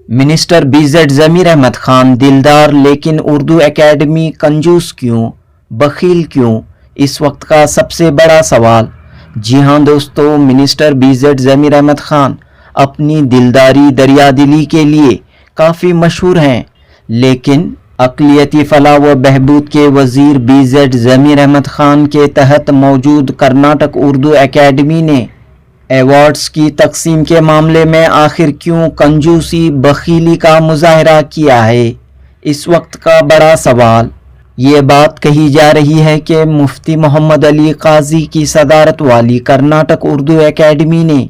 Minister BZ ज़मीर अहमद खान दिलदार लेकिन Urdu academy कंजूस क्यों, बखील क्यों, इस वक्त का सबसे बड़ा सवाल। जी हाँ दोस्तों, मिनिस्टर BZ ज़मीर अहमद खान अपनी दिलदारी दरियादिली के लिए काफ़ी मशहूर हैं, लेकिन अक़लियती फलाह व बहबूद के वज़ीर BZ ज़मीर अहमद खान के तहत मौजूद कर्नाटक उर्दू एकेडमी ने एवॉर्ड्स की तकसीम के मामले में आखिर क्यों कंजूसी बखीली का मुजाहरा किया है, इस वक्त का बड़ा सवाल। ये बात कही जा रही है कि मुफ्ती मोहम्मद अली काजी की सदारत वाली कर्नाटक उर्दू एकेडमी ने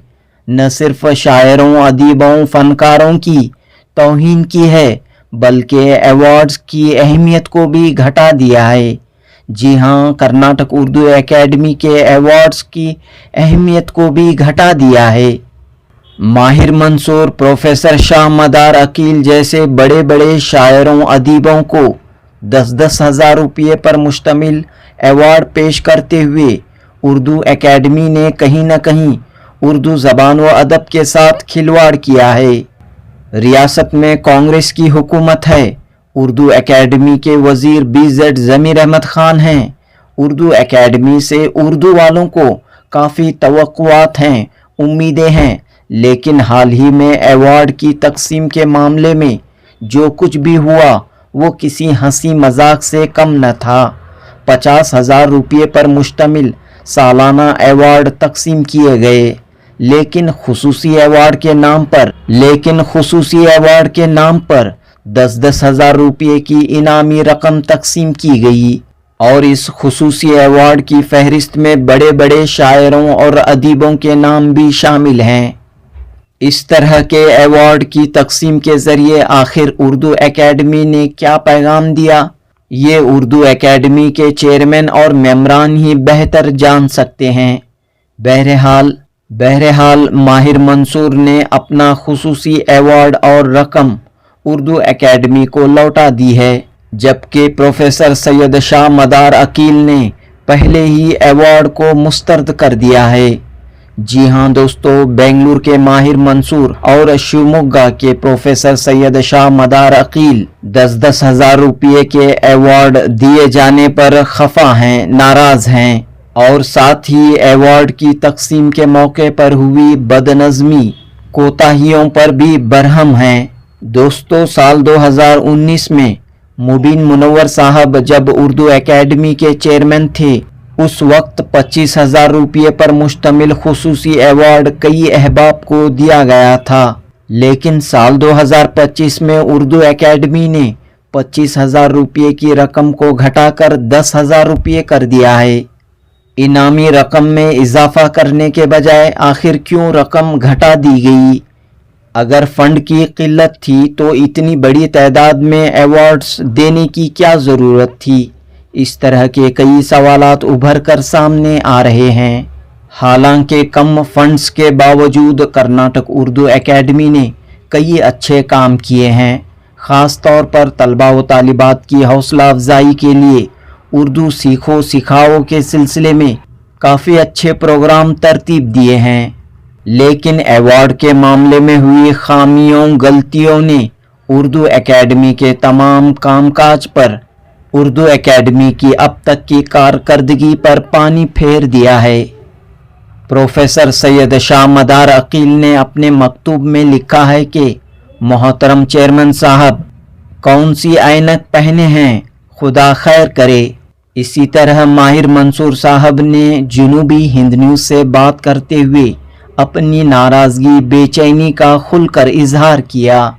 न सिर्फ शायरों, अदीबों, फनकारों की तौहीन की है, बल्कि एवॉर्ड्स की अहमियत को भी घटा दिया है। जी हाँ, कर्नाटक उर्दू एकेडमी के एवॉर्ड्स की अहमियत को भी घटा दिया है। माहिर मंसूर, प्रोफेसर शाह मदार अकील जैसे बड़े बड़े शायरों, अदीबों को 10-10 हज़ार रुपये पर मुश्तमिल एवॉर्ड पेश करते हुए उर्दू एकेडमी ने कहीं न कहीं उर्दू ज़बान व अदब के साथ खिलवाड़ किया है। रियासत में कांग्रेस की हुकूमत है, उर्दू एकेडमी के वज़ीर BZ ज़मीर अहमद खान हैं। उर्दू एकेडमी से उर्दू वालों को काफ़ी तवक्कुआत हैं, उम्मीदें हैं, लेकिन हाल ही में एवॉर्ड की तकसीम के मामले में जो कुछ भी हुआ वो किसी हंसी मजाक से कम न था। 50,000 रुपये पर मुश्तमिल सालाना एवॉर्ड तकसीम किए गए, लेकिन खुसूसी एवॉर्ड के नाम पर 10-10 हज़ार रुपये की इनामी रकम तकसीम की गई और इस खुसूसी एवॉर्ड की फहरिस्त में बड़े बड़े शायरों और अदीबों के नाम भी शामिल हैं। इस तरह के एवॉर्ड की तकसीम के ज़रिए आखिर उर्दू एकेडमी ने क्या पैगाम दिया, ये उर्दू एकेडमी के चेयरमैन और मेंबरान ही बेहतर जान सकते हैं। बहरहाल माहिर मंसूर ने अपना खुसूसी एवॉर्ड और रकम उर्दू एकेडमी को लौटा दी है, जबकि प्रोफेसर सैयद शाह मदार अकील ने पहले ही एवॉर्ड को मुस्तरद कर दिया है। जी हाँ दोस्तों, बेंगलुरु के माहिर मंसूर और शिवमोग्गा के प्रोफेसर सैयद शाह मदार अकील 10-10 हज़ार रुपये के एवॉर्ड दिए जाने पर खफा हैं, नाराज हैं और साथ ही एवॉर्ड की तकसीम के मौके पर हुई बदनज़मी, कोताहियों पर भी बरहम हैं। दोस्तों, साल 2019 में मुबीन मुनव्वर साहब जब उर्दू एकेडमी के चेयरमैन थे, उस वक्त 25,000 रुपये पर मुश्तमिल खुसूसी एवॉर्ड कई अहबाब को दिया गया था, लेकिन साल 2025 में उर्दू एकेडमी ने 25,000 रुपये की रकम को घटाकर 10,000 रुपये कर दिया है। इनामी रकम में इजाफा करने के बजाय आखिर क्यों रकम घटा दी गई? अगर फंड की किल्लत थी तो इतनी बड़ी तादाद में अवार्ड्स देने की क्या ज़रूरत थी? इस तरह के कई सवालात उभर कर सामने आ रहे हैं। हालांकि कम फंड्स के बावजूद कर्नाटक उर्दू एकेडमी ने कई अच्छे काम किए हैं। ख़ास तौर पर तलबा व तालिबात की हौसला अफजाई के लिए उर्दू सीखो सिखाओ के सिलसिले में काफ़ी अच्छे प्रोग्राम तरतीब दिए हैं, लेकिन अवार्ड के मामले में हुई खामियों, गलतियों ने उर्दू एकेडमी के तमाम कामकाज पर, उर्दू एकेडमी की अब तक की कारकर्दगी पर पानी फेर दिया है। प्रोफेसर सैयद शाह मदार अकील ने अपने मकतूब में लिखा है कि मोहतरम चेयरमैन साहब, कौन सी ऐनक पहने हैं, खुदा खैर करे। इसी तरह माहिर मंसूर साहब ने जनूबी हिंद न्यूज़ से बात करते हुए अपनी नाराज़गी, बेचैनी का खुलकर इजहार किया।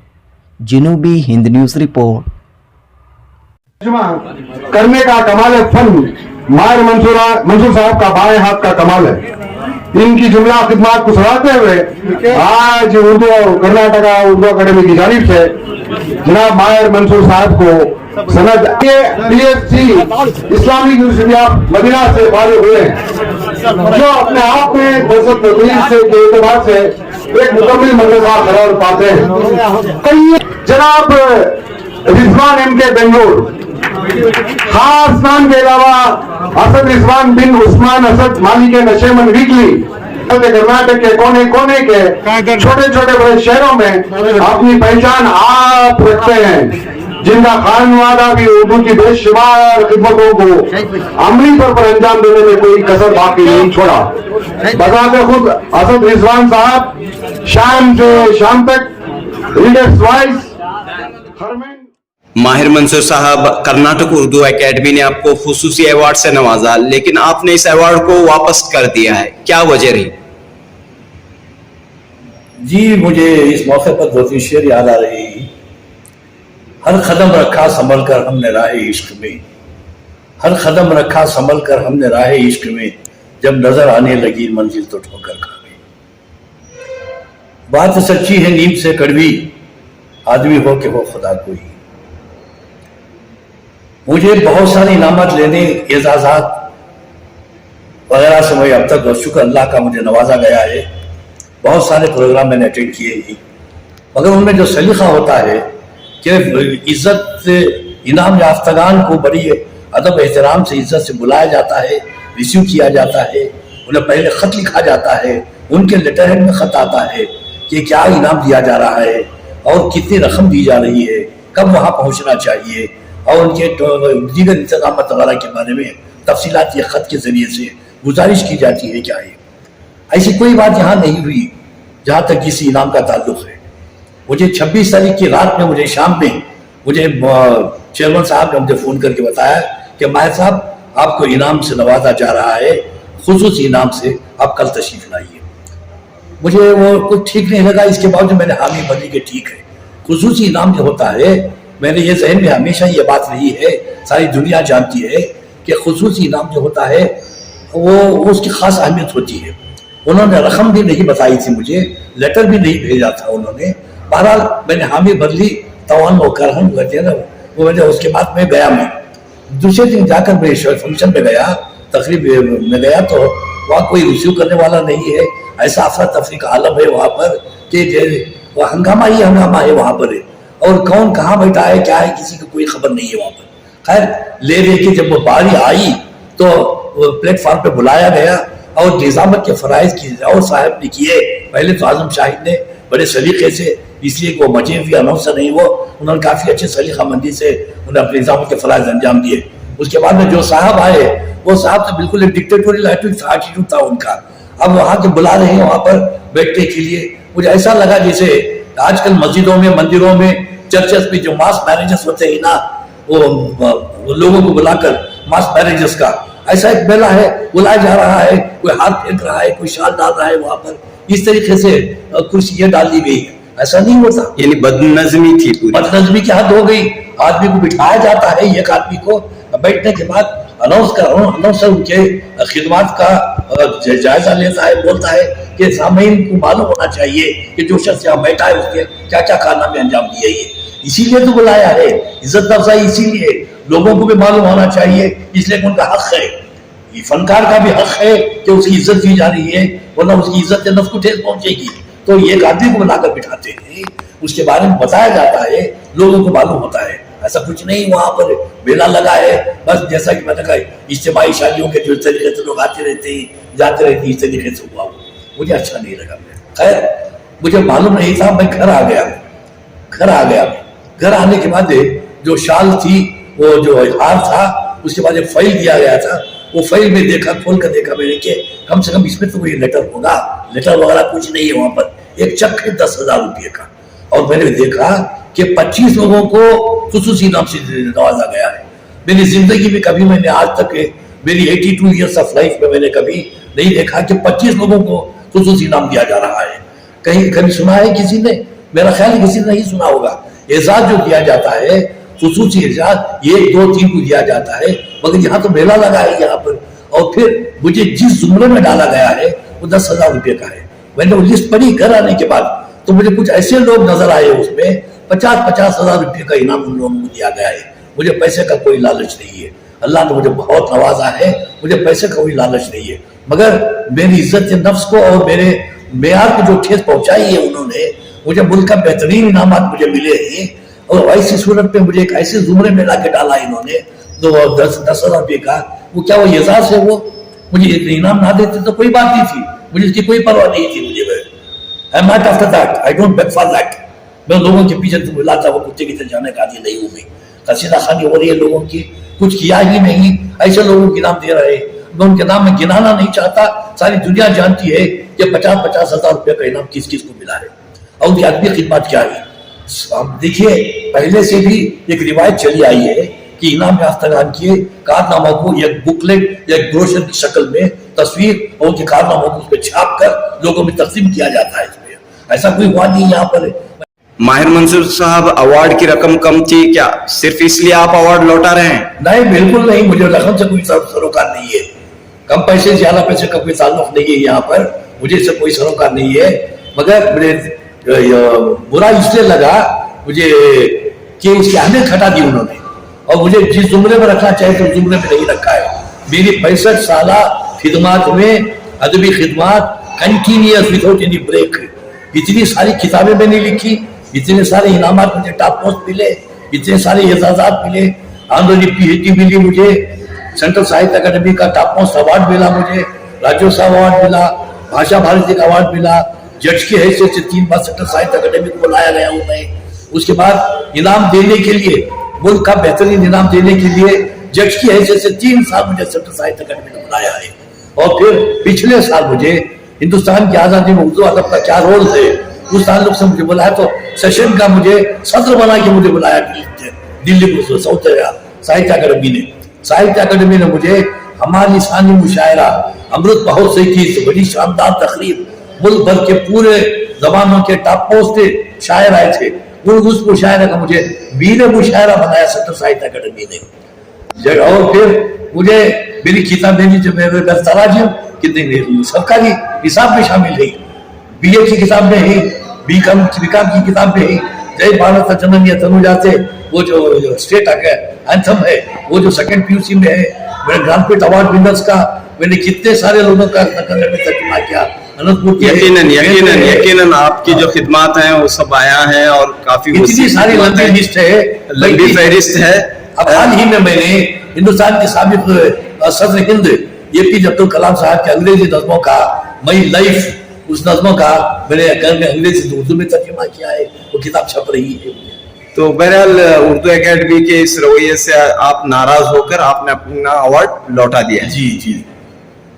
जनूबी हिंद न्यूज़ रिपोर्ट। करने का कमाल है, फन माहिर मंसूर साहब का बाएं हाथ का कमाल है। इनकी जुमला खिदमत को सराहते हुए आज कर्नाटका उर्दू अकेडमी की जानिब से जनाब माहिर मंसूर साहब को सनद PhD Islamic University of Medina से फारिग हुए हैं, जो अपने आप में दहशत से के एतबार से एक मुकम्मल मदरसा करार पाते हैं। कई जनाब रिजवान MK बेंगलुरु, खास नाम के अलावा असद रिजवान बिन उस्मान असद मालिक नशेमन वीकली, कर्नाटक के कोने कोने के छोटे छोटे बड़े शहरों में अपनी पहचान आप रखते हैं, जिनका खानवादा भी उर्दू की बेशुमार खिदमतों को अमली तौर पर अंजाम देने में कोई कसर बाकी नहीं छोड़ा। बजाते खुद असद रिजवान साहब शाम से शाम तक रीडर्स वॉइस माहिर मंसूर साहब, कर्नाटक उर्दू एकेडमी ने आपको खुसूसी अवार्ड से नवाजा, लेकिन आपने इस अवार्ड को वापस कर दिया है, क्या वजह रही? जी, मुझे इस मौके पर दो तीन शेर याद आ रही। हर कदम रखा संभल कर हमने राह इश्क में, हर कदम रखा संभल कर हमने राह इश्क में, जब नजर आने लगी मंजिल तो ठोकर खा गई। बात सच्ची है नीम से कड़वी, आदमी हो कि हो खुदा कोई। मुझे बहुत सारे इनामत लेने, एजाजात वगैरह से मैं अब तक शुक्र अल्लाह का मुझे नवाजा गया है। बहुत सारे प्रोग्राम मैंने अटेंड किए ही, मगर उनमें जो सलीका होता है कि इज्जत इनाम याफ्तागान को बड़ी अदब एहतराम से इज्जत से बुलाया जाता है, रिसीव किया जाता है, उन्हें पहले खत लिखा जाता है, उनके लेटर हेड में खत आता है कि क्या इनाम दिया जा रहा है और कितनी रकम दी जा रही है, कब वहाँ पहुँचना चाहिए, और उनके दीगर इंतजाम वगैरह के बारे में तफसीलात ये खत के जरिए से गुजारिश की जाती है। क्या है ऐसी कोई बात यहाँ नहीं हुई जहाँ तक किसी इनाम का ताल्लुक है। मुझे 26 तारीख की रात में, मुझे शाम में मुझे चेयरमैन साहब ने मुझे फ़ोन करके बताया कि माहिर साहब आपको इनाम से नवाजा जा रहा है, खुसूसी इनाम से, आप कल तशरीफ लाइए। मुझे वो कुछ ठीक नहीं लगा, इसके बावजूद मैंने हामी भरी के ठीक है। खुसूसी इनाम जो होता है, मैंने ये जहन में हमेशा ये बात रही है, सारी दुनिया जानती है कि खुसूसी इनाम जो होता है वो उसकी खास अहमियत होती है। उन्होंने रकम भी नहीं बताई थी, मुझे लेटर भी नहीं भेजा था उन्होंने। बहरहाल मैंने हामी भर ली, तवान वो करहन करते हैं ना वो, मैंने उसके बाद में गया। मैं दूसरे दिन जाकर मैं फंक्शन में गया, तकरीब में गया, तो वहाँ कोई रिसीव करने वाला नहीं है। ऐसा अफरा तफरी का आलम है वहाँ पर कि वो हंगामा ही हंगामा है वहाँ पर, और कौन कहाँ बैठा है क्या है किसी को कोई खबर नहीं है वहाँ पर। खैर ले के जब वो बारी आई तो प्लेटफॉर्म पे बुलाया गया और निजामत के फराइज की और साहब ने किए। पहले तो आजम शाहिद ने बड़े सलीके से, इसलिए कि वो मजे हुए अनाउंसर नहीं, वो उन्होंने काफ़ी अच्छे सलीका मंदी से उन्हें अपने निजामत के फराइज अंजाम दिए। उसके बाद में जो साहब आए, वो साहब तो बिल्कुल एक डिक्टेटोरियल एटीट्यूड था उनका। अब वहाँ के बुला रहे हैं वहाँ पर बैठने के लिए, मुझे ऐसा लगा जैसे आजकल मस्जिदों में, मंदिरों में, चर्चेस में जो मास मैरिजेस होते हैं ना, वो लोगों को बुलाकर मास मैरिजेस का ऐसा एक मेला है, बुलाया जा रहा है, कोई हाथ फेंक रहा है, कोई शाल डाल रहा है वहां पर, इस तरीके से कुर्सियां डाल दी गई है। ऐसा नहीं होता, यानी बदनजमी थी पूरी। बदनजमी की हद हो गई। आदमी को बिठाया जाता है, एक आदमी को बैठने के बाद अनाउंसर उनके खिदमत का जायजा लेता है, बोलता है कि सामईन को मालूम होना चाहिए कि जो शख्स यहाँ बैठा है उसके क्या क्या कारनामे अंजाम दिए है। इसीलिए तो बुलाया है, इज्जत अफजाई इसीलिए, लोगों को भी मालूम होना चाहिए, इसलिए उनका हक है। ये फनकार का भी हक है कि उसकी इज्जत दी जा रही है, वरना उसकी इज्जत के नफ्स को ठेस पहुंचेगी। तो एक आदमी को बुलाकर बिठाते हैं, उसके बारे में बताया जाता है, लोगों को मालूम होता है। ऐसा कुछ नहीं वहां पर मेला लगा है, बस जैसा कि मैंने कहा इज्तिमाई शादियों के जो तरीके से लोग आते रहते हैं, जाते रहते हैं, इस तरीके से हुआ। मुझे अच्छा नहीं लगा। खैर मुझे मालूम नहीं था, मैं घर आ गया। घर आने के बाद जो शाल थी, वो जो हार था, उसके बाद एक फाइल दिया गया था, वो फाइल में देखा, खोल कर देखा मैंने कि कम से कम इसमें तो कोई लेटर होगा। लेटर वगैरह कुछ नहीं है वहां पर, एक चेक है 10,000 रुपये का। और मैंने देखा कि 25 लोगों को खुसूसी इनाम से नवाजा गया है। मेरी जिंदगी में कभी मैंने आज तक मेरी 82 ईयर्स ऑफ लाइफ में मैंने कभी नहीं देखा कि 25 लोगों को खुसूसी इनाम दिया जा रहा है। कहीं कभी सुना है किसी ने? मेरा ख्याल है किसी ने नहीं सुना होगा। एजाज जो दिया जाता है, खुसूसी एजाज 1, 2, 3 को दिया जाता है, मगर यहाँ तो मेला लगा है यहाँ पर। और फिर मुझे जिस जुमरे में डाला गया है वो 10,000 रुपये का है। मैंने वो लिस्ट पढ़ी घर आने के बाद, तो मुझे कुछ ऐसे लोग नजर आए उसमें 50,000 रुपये का इनाम उन लोगों को दिया गया है। मुझे पैसे का कोई लालच नहीं है, अल्लाह ने मुझे बहुत नवाजा है, मुझे पैसे का कोई लालच नहीं है। मगर मेरी इज्जत नफ्स को और मेरे मेयार को जो ठेस पहुंचाई है उन्होंने, मुझे मुल्क का बेहतरीन इनामात मुझे मिले हैं। और ऐसी सूरत में मुझे एक ऐसे जुमरे में ला के डाला इन्होंने, तो 10,000 रुपये का, वो क्या वो एजाज है? वो मुझे एक इनाम ना देते तो कोई बात नहीं थी, मुझे इसकी कोई परवाह नहीं थी, मुझे I am not after that, I don't bag for that. मैं लोगों के पीछे तो मिलाता हुआ कुत्ते की तरह जाने का आदि नहीं हूँ मैं। कसीदा खानी हो रही है लोगों की, कुछ किया ही नहीं, ऐसे लोगों के नाम दे रहे। मैं उनके नाम में गिनाना नहीं चाहता, सारी दुनिया जानती है कि 50-50 हजार रुपये का इनाम किस किस को मिला है और उनकी आदमी खिदमत क्या है। आप देखिए, पहले से भी एक रिवायत चली आई है कि इनाम याफ्तागान के कारनामों को एक बुकलेट या एक ब्रोशर की शक्ल में तस्वीर और उनके कारनामों को उसमें छाप कर लोगों में तकसीम किया जाता है। इसमें ऐसा कोई हुआ नहीं यहाँ पर। माहिर मंसूर साहब, अवार्ड की रकम कम थी क्या? सिर्फ इसलिए आप अवार्ड लौटा रहे हैं? नहीं, बिल्कुल नहीं, मुझे रकम से कोई सरोकार नहीं है। कम पैसे ज्यादा पैसे का कोई ताल्लुक नहीं है यहाँ पर, मुझे इससे कोई सरोकार नहीं है। मगर मुझे बुरा इसलिए लगा मुझे कि उसकी अहमियत घटा दी उन्होंने, और मुझे जिस जुमले में रखना चाहिए तो जुमले में नहीं रखा है। मेरी 65 साल खिदमत में, अदबी खिदमत कंटिन्यूअस विदाउट एनी ब्रेक, इतनी सारी किताबें मैंने लिखी, इतने सारे इनामात मुझे टॉप पोस्ट मिले, इतने सारे एजाजात मिले, ऑनररी PhD मिली मुझे, सेंट्रल साहित्य अकादमी का टॉप मोस्ट अवार्ड मिला मुझे, राज्योत्सव अवार्ड मिला, भाषा भारती का अवार्ड मिला, जज की हैसियत से 3 बार सेंट्रल साहित्य अकादमी को बुलाया गया हूँ मैं। उसके बाद इनाम देने के लिए, मुल्क का बेहतरीन इनाम देने के लिए जज की हैसियत से 3 साल मुझे सेंट्रल साहित्य अकादमी ने बुलाया है। और फिर पिछले साल मुझे हिंदुस्तान की आजादी में उर्दू अदब का क्या रोल है उस ताल्लुक से मुझे बुलाया, तो सेशन का मुझे सदर बना के मुझे बुलाया दिल्ली को साहित्य अकादमी ने। साहित्य अकादमी ने मुझे हमारी लिसानी मुशायरा अमृत महोत्सव की बड़ी शानदार तकरीब, मुल्क भर के पूरे जबानों के टॉप पोस्ट शायर आए थे, उस मुशायरा का मुझे वीर मुशायरा बनाया सेंट्रल साहित्य अकादमी ने। और फिर मुझे मेरी किताब मेरी जो मेरे दस्ताराज कितनी सरकारी हिसाब में शामिल है, BA की किताब में है, बीकॉम की किताब में है, जय भारत जननी तनुजा से वो जो स्टेट एंथम है वो जो सेकंड PUC में है, मेरे ज्ञानपीठ अवार्ड विनर्स का मैंने कितने सारे लोगों का तर्जुमा किया। यकीनन आपकी जो खिदमत हैं वो सब आया है और काफी इतनी सारी लंबी लिस्ट है, लंबी फहरिस्त है। अब हाल ही में मैंने हिंदुस्तान के साबिक सदर हिंद APJ अब्दुल कलाम साहब के अंग्रेजी नज़्मों का मई लाइफ, उस नज़्मों का मैंने घर में अंग्रेजी से उर्दू में तर्जुमा किया है, वो किताब छप रही है। तो बहरहाल उर्दू एकेडमी के इस रवैये से आप नाराज होकर आपने अपना अवार्ड लौटा दिया है। जी जी,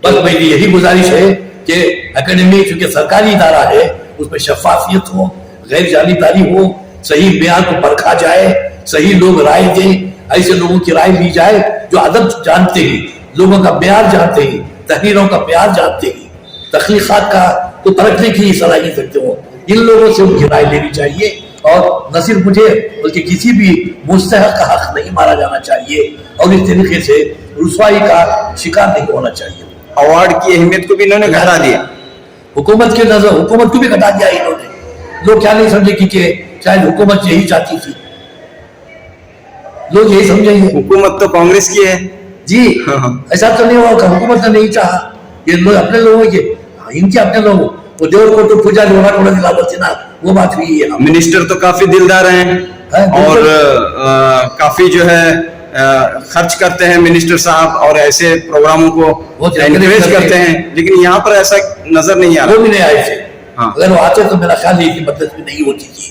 बस मेरी यही गुजारिश है कि एकेडमी चूंकि सरकारी इदारा है उसमें शफाफियत हो, गैर जानिबदारी हो, सही मेयार को परखा जाए, सही लोग राय दें, ऐसे लोगों की राय ली जाए जो अदब जानते हैं, लोगों का प्यार जानते हैं, तहरीरों का प्यार जानते हैं, तख्लीकात का तो परखने की सलाहियत रखते हो, इन लोगों से उनकी राय लेनी चाहिए। और न सिर्फ मुझे बल्कि किसी भी मुस्तहक का हक नहीं मारा जाना चाहिए और इस तरीके से रुसवाई का शिकार नहीं होना चाहिए। अवार्ड की अहमियत को भी इन्होंने घटा दिया, हुकूमत के नजर हुकूमत को भी घटा दिया इन्होंने। लोग क्या नहीं समझे कि शायद हुकूमत यही चाहती थी, लोग यही समझेंगे हुकूमत तो कांग्रेस की है जी। ऐसा तो नहीं हुआ, हुकूमत ने नहीं चाहा, ये लोग अपने लोगों के, इनके अपने लोगों वो देवर को तो पूजा जोड़ा थोड़ा दिला बोलते ना, वो बात हुई है। मिनिस्टर तो काफी दिलदार हैं और काफी जो है खर्च करते हैं मिनिस्टर साहब और ऐसे प्रोग्रामों को एनकरेज करते हैं, लेकिन यहाँ पर ऐसा नजर नहीं आ रहा। वो भी नहीं आए थे। हाँ। अगर वो आते तो मेरा ख्याल नहीं कि मतलब भी नहीं होती थी।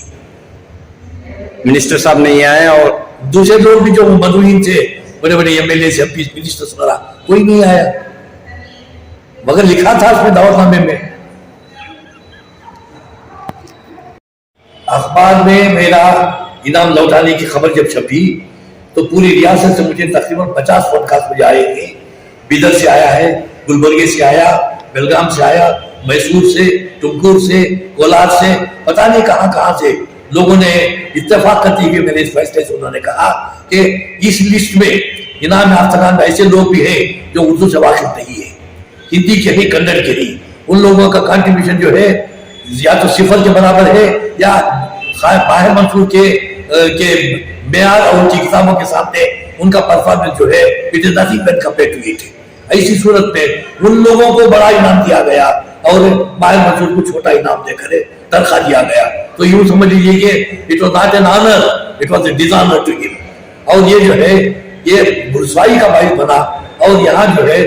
मिनिस्टर साहब नहीं आए और दूसरे लोग भी जो मदुहीन थे, बड़े बड़े MLA से मिनिस्टर वगैरह, कोई नहीं आया, मगर लिखा था उसमें दावतनामे में। अखबार में मेरा इनाम लौटाने की खबर जब छपी तो पूरी रियासत से मुझे तकरीबन 50 फोन कॉल मुझे आए थे। बिदर से आया है, गुलबर्गे से आया, बेलगाम से आया, मैसूर से, टुमकुर से, कोलार से, पता नहीं कहां से लोगों ने इत्तेफाक करते हुए मेरे इस फैसले से उन्होंने कहा कि इस लिस्ट में इनाम याफ्तागान ऐसे लोग भी हैं जो उर्दू से वाकिफ नहीं है, हिंदी के ही, कन्नड़ के ही, उन लोगों का कंट्रीब्यूशन जो है या तो सिफर के बराबर है या माहिर मंसूर के मेयार और उनकी किताबों के सामने उनका परफॉर्मेंस जो है it is nothing when compared to it. ऐसी सूरत में उन लोगों को बड़ा इनाम दिया गया और माहिर मंसूर को छोटा इनाम देकर तनख्वाह दिया गया। तो यूं समझ लीजिए कि it was not an honour, it was a dishonour to him. और ये जो है ये रुसवाई का बाइस बना और यहाँ जो है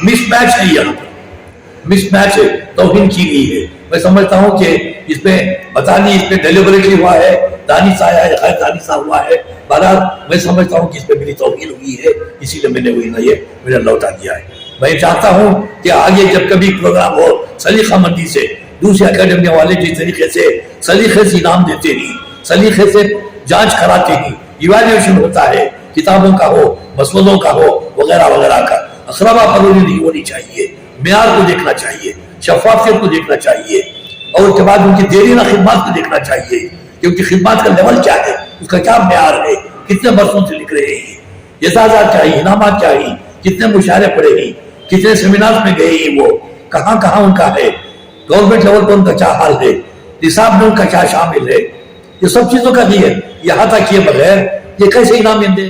मिसमैच है, यहाँ पर मिस मैच तौहीन की गई है। मैं समझता हूँ कि इसमें पता नहीं इसमें डेलिबरेटली हुआ है, दानिशा है, गैर दानिशा हुआ है, बहरहाल मैं समझता हूँ कि इसमें मेरी तौहीन हुई है, इसीलिए मैंने वही ये मैंने लौटा दिया है। मैं चाहता हूँ कि आगे जब कभी प्रोग्राम हो सलीका मंदी से दूसरे अकेडमी वाले जिस तरीके से सलीके से इनाम देते ही, सलीके से जांच कराते ही, इवैल्यूएशन होता है, किताबों का हो, मसवदों का हो, वगैरह वगैरह का, अखराबा फरोरी नहीं होनी चाहिए, मेयार को देखना चाहिए, शफाफियत को देखना चाहिए, और उसके बाद उनकी देरीना खिदमत को देखना चाहिए कि उनकी खिदमत का लेवल क्या है, उसका क्या मेयार है, कितने बरसों से लिख रहे हैं, एजाज़ात चाहिए, इनामात चाहिए, कितने मुशायरे पढ़े हैं, कितने सेमिनार में गए हैं, वो कहाँ कहाँ उनका है, गवर्नमेंट लेवल पर उनका क्या हाल है, निसाब में उनका क्या शामिल है, ये सब चीजों का भी है। यहाँ तक किए बगैर ये कैसे इनाम दे